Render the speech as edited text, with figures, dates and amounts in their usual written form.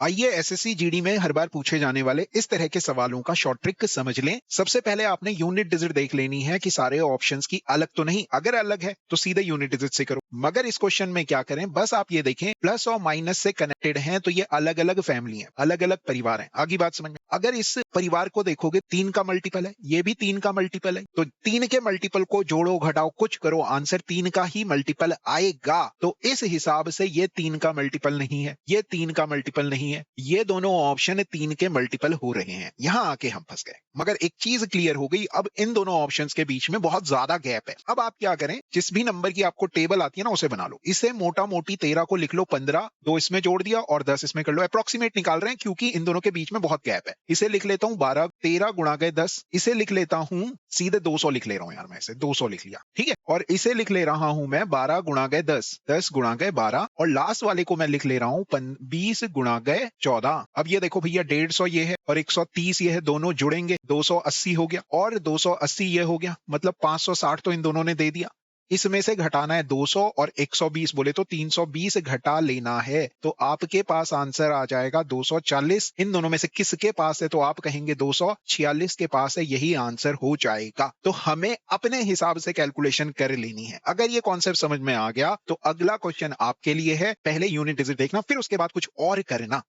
आइए SSC GD में हर बार पूछे जाने वाले इस तरह के सवालों का शॉर्ट ट्रिक समझ लें। सबसे पहले आपने यूनिट डिजिट देख लेनी है कि सारे ऑप्शंस की अलग तो नहीं, अगर अलग है तो सीधे यूनिट डिजिट से करो। मगर इस क्वेश्चन में क्या करें, बस आप ये देखें प्लस और माइनस से कनेक्टेड हैं तो ये अलग अलग फैमिली है, अलग अलग परिवार है। आगे बात समझ में। अगर इस परिवार को देखोगे 3 का मल्टीपल है, ये भी 3 का मल्टीपल है, तो 3 के मल्टीपल को जोड़ो घटाओ कुछ करो, आंसर 3 का ही मल्टीपल आएगा। तो इस हिसाब से ये 3 का मल्टीपल नहीं है, ये 3 का मल्टीपल नहीं है, ये दोनों ऑप्शन 3 के मल्टीपल हो रहे हैं। यहां आके हम फंस गए। मगर एक चीज क्लियर हो गई, अब इन दोनों ऑप्शंस के बीच में बहुत ज्यादा गैप है। अब आप क्या करें, जिस भी नंबर की आपको टेबल आती है ना उसे बना लो। इसे मोटा मोटी 13 को लिख लो 15, 2 इसमें जोड़ दिया और 10 इसमें कर लो। अप्रोक्सीमेट निकाल रहे हैं क्योंकि इन दोनों के बीच में बहुत गैप है। इसे लिख लेता हूं 12, 13 गुणा गए 10। इसे लिख लेता हूं सीधे 200 लिख ले रहा हूं यार, मैं इसे 200 लिख लिया, ठीक है। और इसे लिख ले रहा हूं मैं 12 गुणा गए 10, 10 गुणा गए 12, और लास्ट वाले को मैं लिख ले रहा हूं 20 गुणा गए 14। अब ये देखो भैया 150 ये है और 130 ये है, दोनों जुड़ेंगे 280 हो गया, और 280 ये हो गया, मतलब 560 तो इन दोनों ने दे दिया। इसमें से घटाना है 200 और 120, बोले तो 320 घटा लेना है। तो आपके पास आंसर आ जाएगा 240। इन दोनों में से किसके पास है, तो आप कहेंगे 246 के पास है, यही आंसर हो जाएगा। तो हमें अपने हिसाब से कैलकुलेशन कर लेनी है। अगर ये कॉन्सेप्ट समझ में आ गया तो अगला क्वेश्चन आपके लिए है। पहले यूनिट डिजिट देखना, फिर उसके बाद कुछ और करना।